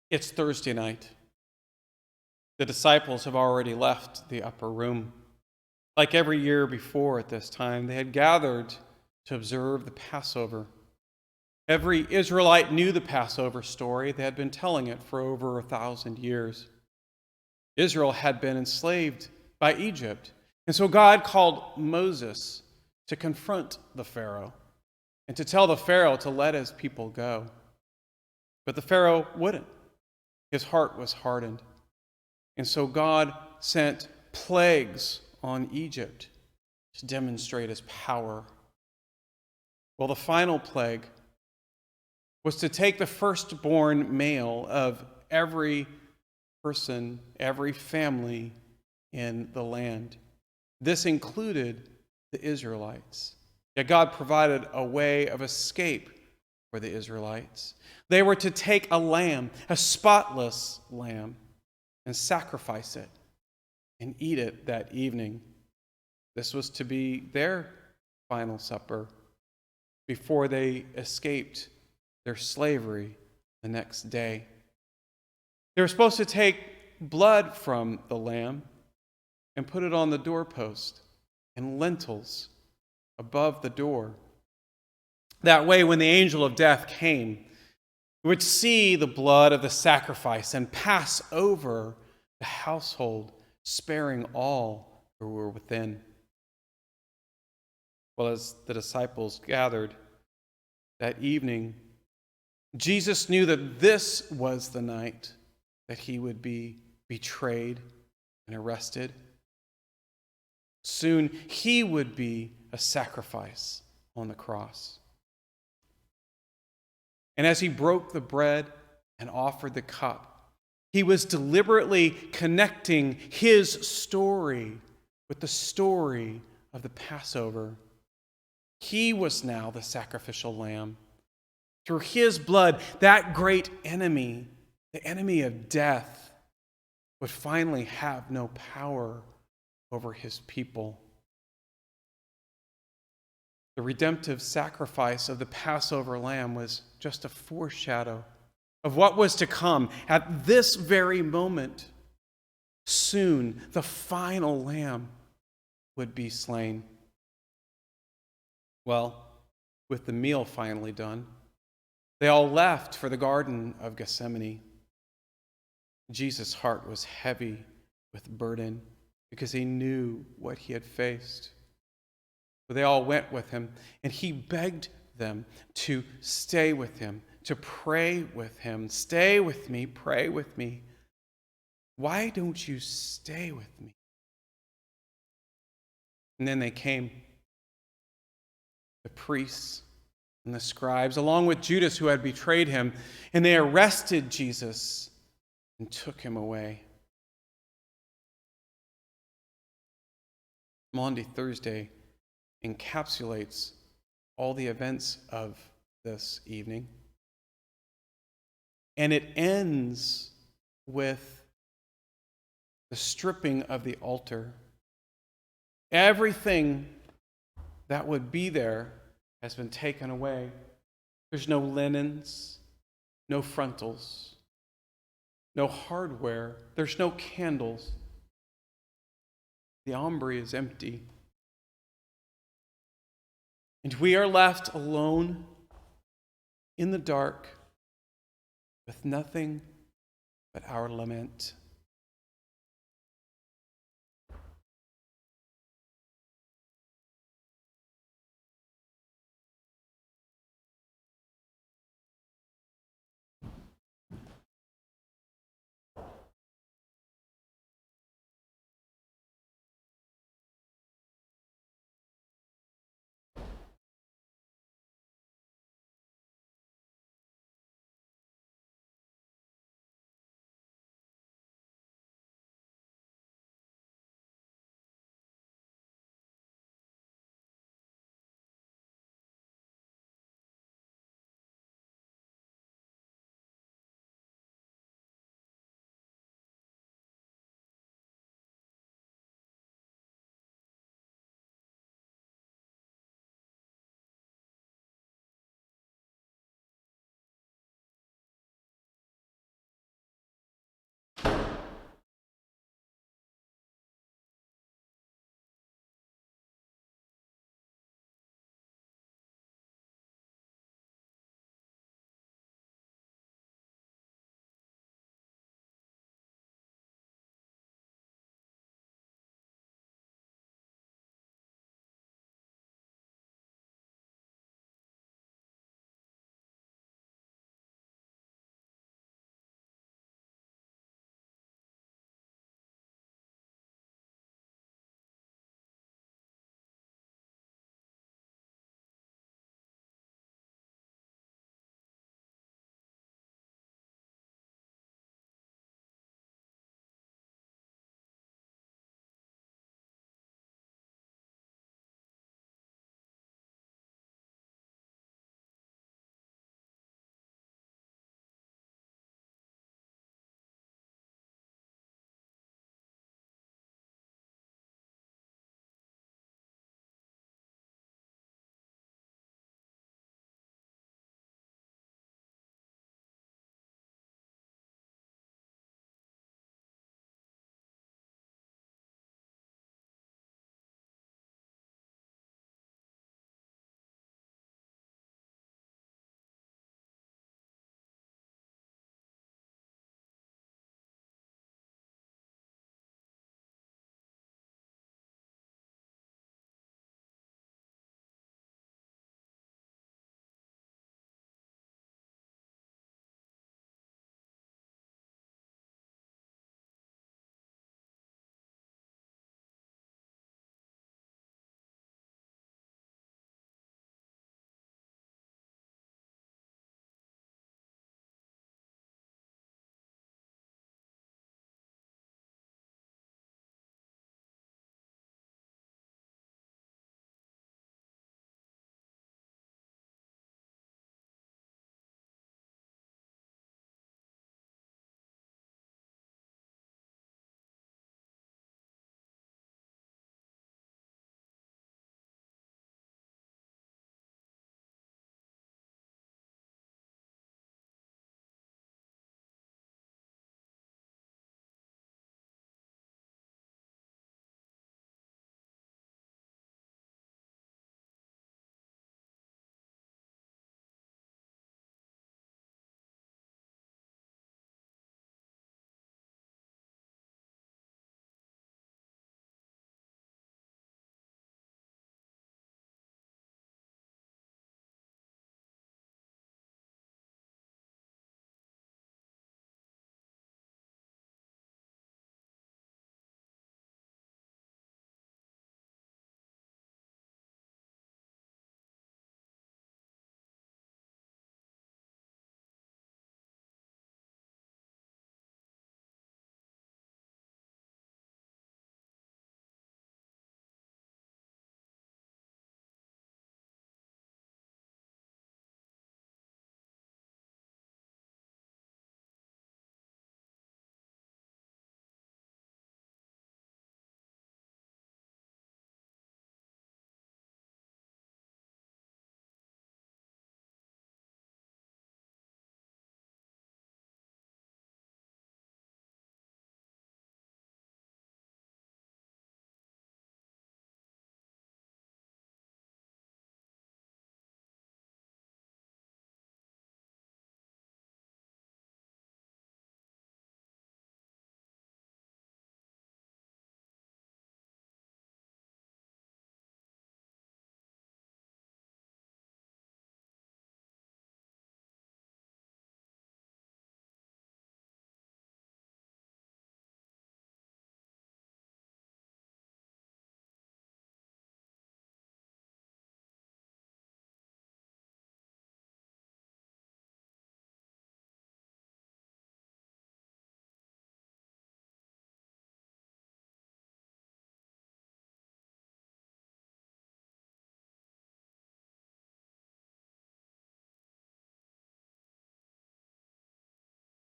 It's Thursday night. The disciples have already left the upper room. Like every year before at this time, they had gathered to observe the Passover. Every Israelite knew the Passover story. They had been telling it for over 1,000 years. Israel had been enslaved by Egypt. And so God called Moses to confront the Pharaoh and to tell the Pharaoh to let his people go. But the Pharaoh wouldn't. His heart was hardened. And so God sent plagues on Egypt to demonstrate his power. Well, the final plague was to take the firstborn male of every person, every family in the land. This included the Israelites. Yet God provided a way of escape for the Israelites. They were to take a lamb, a spotless lamb, and sacrifice it and eat it that evening. This was to be their final supper before they escaped their slavery the next day. They were supposed to take blood from the lamb and put it on the doorpost and lintels above the door. That way, when the angel of death came, he would see the blood of the sacrifice and pass over the household, sparing all who were within. Well, as the disciples gathered that evening, Jesus knew that this was the night that he would be betrayed and arrested. Soon he would be a sacrifice on the cross. And as he broke the bread and offered the cup, he was deliberately connecting his story with the story of the Passover. He was now the sacrificial lamb. Through his blood, that great enemy, the enemy of death, would finally have no power over his people. The redemptive sacrifice of the Passover lamb was just a foreshadow of what was to come at this very moment. Soon, the final lamb would be slain. Well, with the meal finally done, they all left for the Garden of Gethsemane. Jesus' heart was heavy with burden because he knew what he had faced. But they all went with him, and he begged them to stay with him, to pray with him. Stay with me, pray with me. Why don't you stay with me? And then they came, the priests and the scribes, along with Judas who had betrayed him, and they arrested Jesus and took him away. Maundy Thursday encapsulates all the events of this evening. And it ends with the stripping of the altar. Everything that would be there has been taken away. There's no linens, no frontals, no hardware. There's no candles. The aumbrey is empty. And we are left alone in the dark with nothing but our lament.